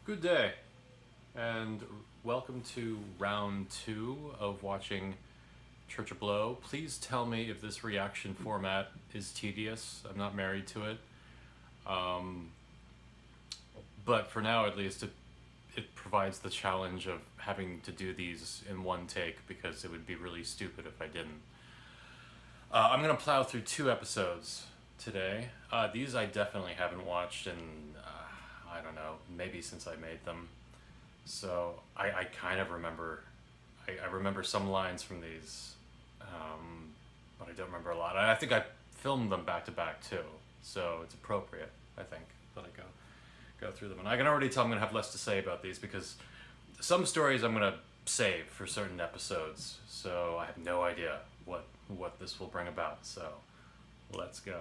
Good day, and welcome to round 2 of watching Church of Blow. Please tell me if this reaction format is tedious. I'm not married to it. But for now, at least, it provides the challenge of having to do these in one take because it would be really stupid if I didn't. I'm going to plow through 2 episodes today. These I definitely haven't watched in, I don't know, maybe since I made them. So I kind of remember, I remember some lines from these, but I don't remember a lot. I think I filmed them back to back too, so it's appropriate, I think, that I go through them. And I can already tell I'm going to have less to say about these because some stories I'm going to save for certain episodes, so I have no idea what this will bring about, so let's go.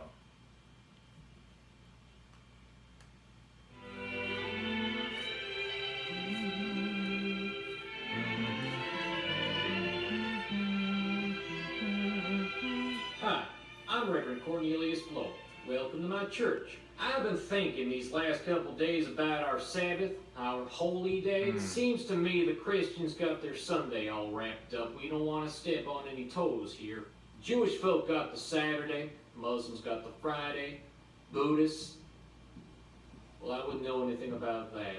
Hi, I'm Reverend Cornelius Blow. Welcome to my church. I've been thinking these last couple days about our Sabbath, our holy day. It seems to me the Christians got their Sunday all wrapped up. We don't want to step on any toes here. Jewish folk got the Saturday, Muslims got the Friday, Buddhists, well, I wouldn't know anything about that.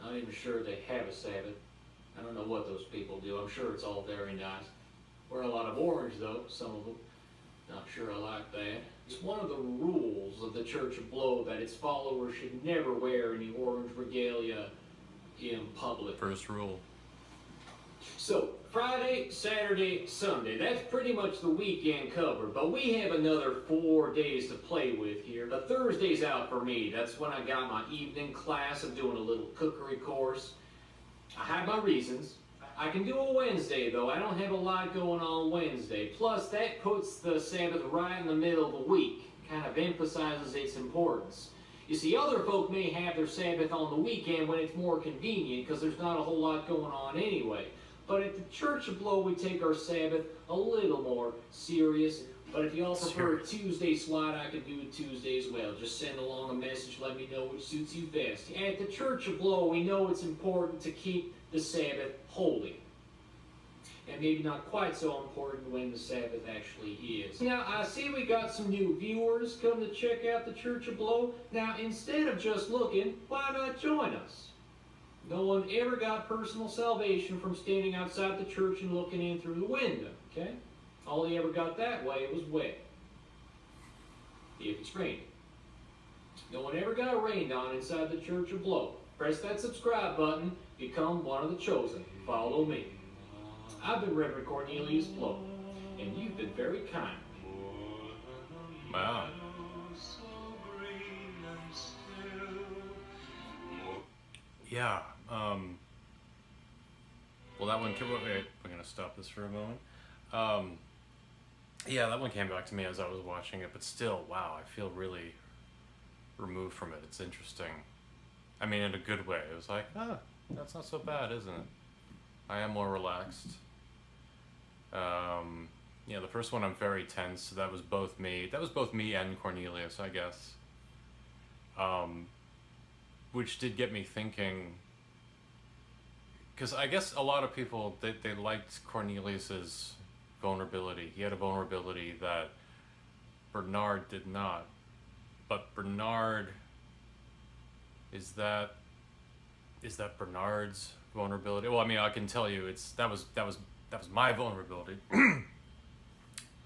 I'm not even sure they have a Sabbath. I don't know what those people do. I'm sure it's all very nice. Wear a lot of orange though, some of them. Not sure I like that. It's one of the rules of the Church of Blow that its followers should never wear any orange regalia in public. First rule. So, Friday, Saturday, Sunday, that's pretty much the weekend covered, but we have another 4 days to play with here. The Thursday's out for me. That's when I got my evening class. I'm doing a little cookery course. I have my reasons. I can do a Wednesday, though. I don't have a lot going on Wednesday. Plus, that puts the Sabbath right in the middle of the week. Kind of emphasizes its importance. You see, other folk may have their Sabbath on the weekend when it's more convenient because there's not a whole lot going on anyway. But at the Church of Blow, we take our Sabbath a little more serious. But if you all prefer a Tuesday slot, I can do a Tuesday as well. Just send along a message, let me know which suits you best. At the Church of Blow, we know it's important to keep the Sabbath holy. And maybe not quite so important when the Sabbath actually is. Now, I see we got some new viewers come to check out the Church of Blow. Now, instead of just looking, why not join us? No one ever got personal salvation from standing outside the church and looking in through the window, okay? All he ever got that way was wet. If it's raining. No one ever got rained on inside the Church of Blow. Press that subscribe button, become one of the chosen. Follow me. I've been Reverend Cornelius Blow, and you've been very kind. Wow. Yeah, well that one, wait, we're going to stop this for a moment. Yeah, that one came back to me as I was watching it, but still, wow, I feel really removed from it. It's interesting. I mean, in a good way. It was like, that's not so bad, isn't it? I am more relaxed. Yeah, the first one I'm very tense, so that was both me and Cornelius, I guess. Which did get me thinking, because I guess a lot of people, they liked Cornelius's vulnerability. He had a vulnerability that Bernard did not. But Bernard, is that Bernard's vulnerability? Well, I mean, I can tell you, that was my vulnerability.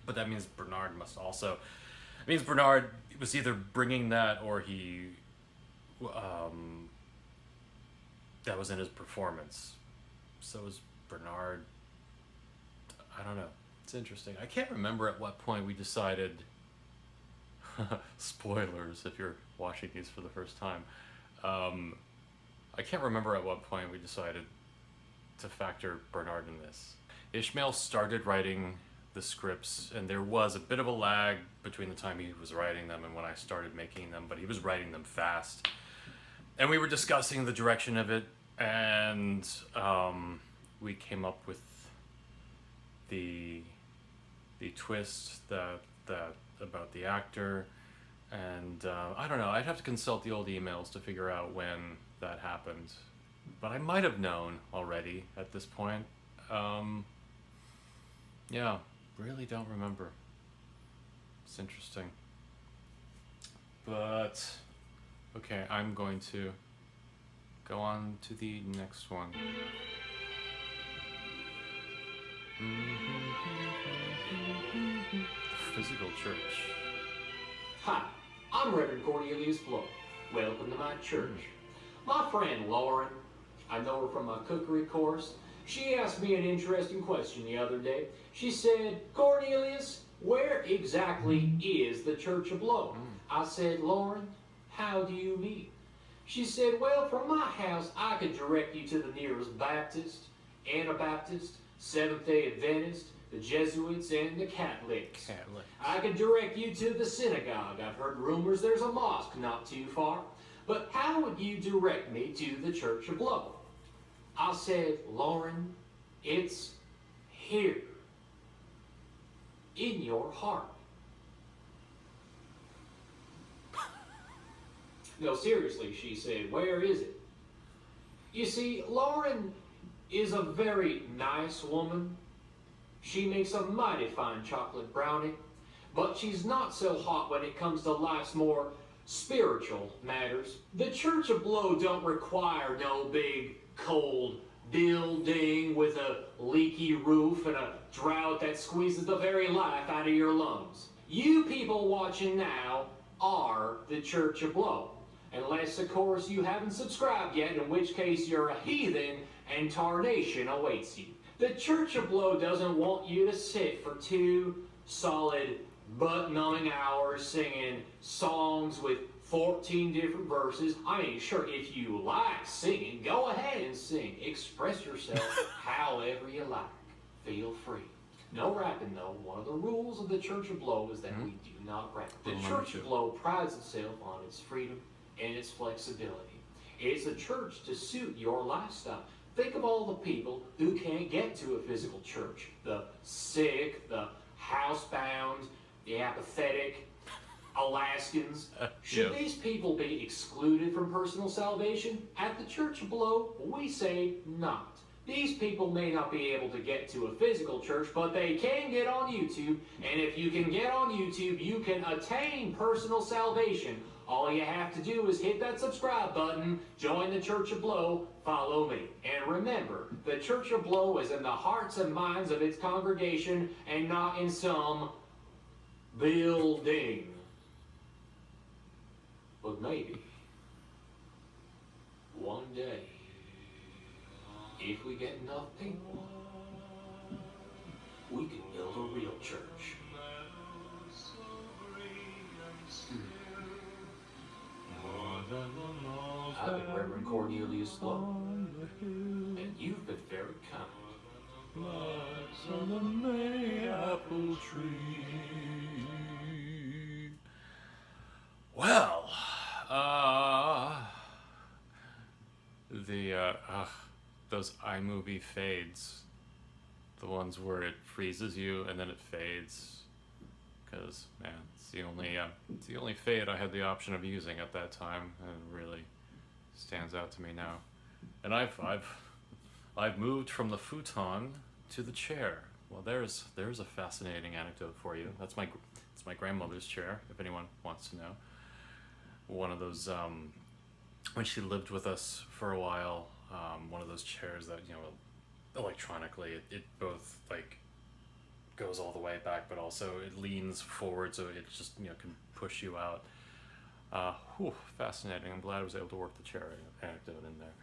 But that means Bernard must also. It means Bernard was either bringing that or he. That was in his performance. So was Bernard. I don't know. It's interesting. I can't remember at what point we decided. Spoilers if you're watching these for the first time. I can't remember at what point we decided to factor Bernard in this. Ishmael started writing the scripts, and there was a bit of a lag between the time he was writing them and when I started making them, but he was writing them fast. And we were discussing the direction of it, and we came up with the twist that about the actor, And I don't know. I'd have to consult the old emails to figure out when that happened. But I might have known already at this point. Yeah, really don't remember. It's interesting. But, okay, I'm going to go on to the next one. Physical church. Hi, I'm Reverend Cornelius Blow. Welcome to my church. My friend Lauren, I know her from my cookery course, she asked me an interesting question the other day. She said, Cornelius, where exactly is the Church of Blow? I said, Lauren, how do you mean? She said, well, from my house, I could direct you to the nearest Baptist, Anabaptist, Seventh-day Adventist, the Jesuits, and the Catholics. I could direct you to the synagogue. I've heard rumors there's a mosque not too far. But how would you direct me to the Church of Blow? I said, Lauren, it's here, in your heart. No, seriously, she said, where is it? You see, Lauren is a very nice woman. She makes a mighty fine chocolate brownie, but she's not so hot when it comes to life's more spiritual matters. The Church of Blow don't require no big, cold building with a leaky roof and a drought that squeezes the very life out of your lungs. You people watching now are the Church of Blow. Unless, of course, you haven't subscribed yet, in which case you're a heathen and tarnation awaits you. The Church of Blow doesn't want you to sit for 2 solid, butt-numbing hours singing songs with 14 different verses. I mean, sure, if you like singing, go ahead and sing. Express yourself however you like. Feel free. No rapping, though. One of the rules of the Church of Blow is that we do not rap. The Church of Blow prides itself on its freedom and its flexibility. It's a church to suit your lifestyle. Think of all the people who can't get to a physical church. The sick, the housebound, the apathetic, Alaskans. Should these people be excluded from personal salvation? At the Church of Blow, we say not. These people may not be able to get to a physical church, but they can get on YouTube, and if you can get on YouTube, you can attain personal salvation. All you have to do is hit that subscribe button, join the Church of Blow, follow me. And remember, the Church of Blow is in the hearts and minds of its congregation and not in some building. But maybe, one day, if we get enough people, we can build a real church. I've been Reverend Cornelius Blow, and you've been very kind. On the mayapple tree. Well, those iMovie fades, the ones where it freezes you and then it fades, because man, it's the only fade I had the option of using at that time, and it really stands out to me now. And I've moved from the futon to the chair. Well, there's a fascinating anecdote for you. It's my grandmother's chair, if anyone wants to know. One of those, when she lived with us for a while, one of those chairs that, electronically, it both, goes all the way back, but also it leans forward, so it just, can push you out. Fascinating. I'm glad I was able to work the chair anecdote in there.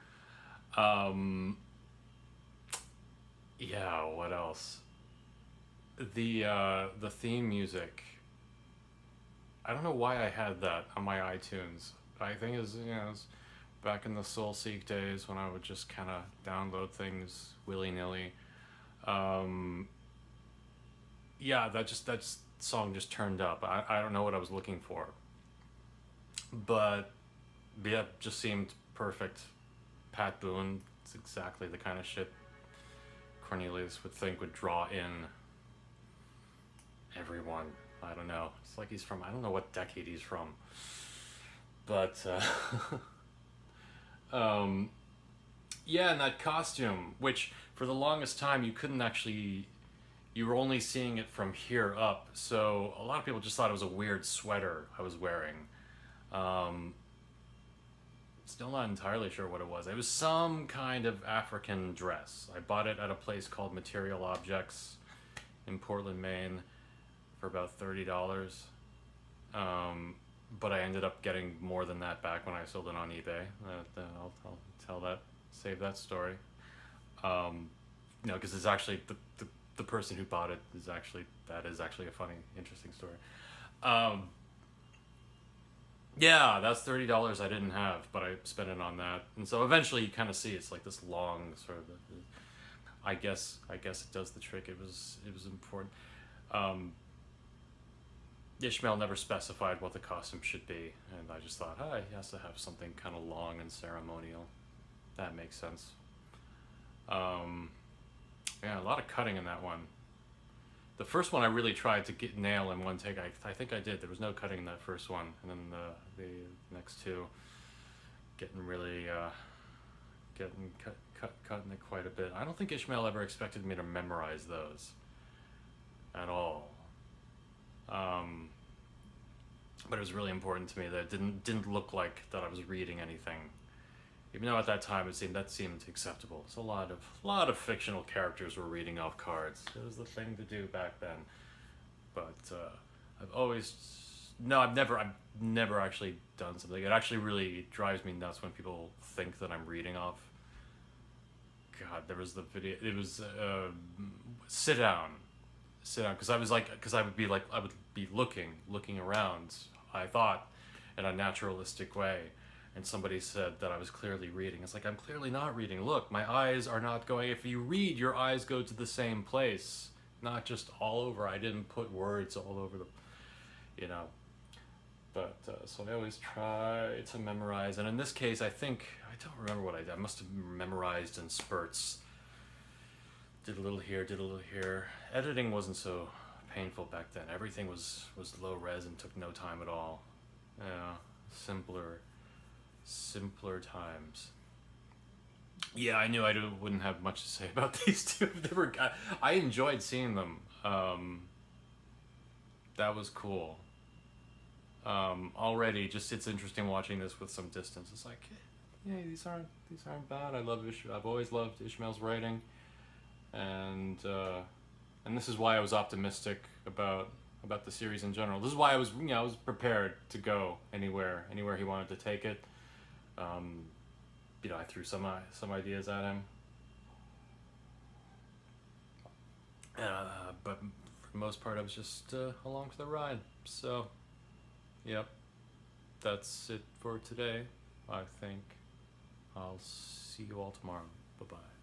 Yeah, what else? The theme music. I don't know why I had that on my iTunes. I think it was back in the SoulSeek days when I would just kind of download things willy-nilly. Yeah, that song just turned up. I don't know what I was looking for. But yeah, it just seemed perfect. Pat Boone, it's exactly the kind of shit Cornelius would think would draw in everyone. I don't know. It's like he's from, I don't know what decade he's from. But, yeah, and that costume, which for the longest time you couldn't actually, you were only seeing it from here up. So a lot of people just thought it was a weird sweater I was wearing. Um, Still not entirely sure what it was. It was some kind of African dress. I bought it at a place called Material Objects in Portland, Maine, for about $30. But I ended up getting more than that back when I sold it on eBay. I'll tell that, save that story. Because it's actually the person who bought it is actually, that is actually a funny, interesting story. Yeah, that's $30 I didn't have, but I spent it on that, and so eventually you kind of see it's like this long sort of. I guess it does the trick. It was important. Ishmael never specified what the costume should be, and I just thought, he has to have something kind of long and ceremonial. That makes sense. Yeah, a lot of cutting in that one. The first one I really tried to nail in one take. I think I did. There was no cutting in that first one, and then the next two, getting really getting cutting it quite a bit. I don't think Ishmael ever expected me to memorize those at all. But it was really important to me that it didn't look like that I was reading anything, even though at that time that seemed acceptable. So a lot of fictional characters were reading off cards. It was the thing to do back then. But I've never actually done something. It actually really drives me nuts when people think that I'm reading off. God, there was the video. It was sit down, because I would be looking around. I thought in a naturalistic way. And somebody said that I was clearly reading. It's like, I'm clearly not reading. Look, my eyes are not going. If you read, your eyes go to the same place, not just all over. I didn't put words all over But so I always try to memorize. And in this case, I don't remember what I did. I must have memorized in spurts. Did a little here, did a little here. Editing wasn't so painful back then. Everything was low res and took no time at all. Yeah, simpler times. Yeah, I knew I wouldn't have much to say about these two. I enjoyed seeing them. That was cool. Already, just it's interesting watching this with some distance. It's like, yeah, these aren't bad. I've always loved Ishmael's writing, and this is why I was optimistic about the series in general. This is why I was prepared to go anywhere he wanted to take it. I threw some ideas at him, but for the most part I was just along for the ride. So, yep, that's it for today. I think I'll see you all tomorrow. Bye-bye.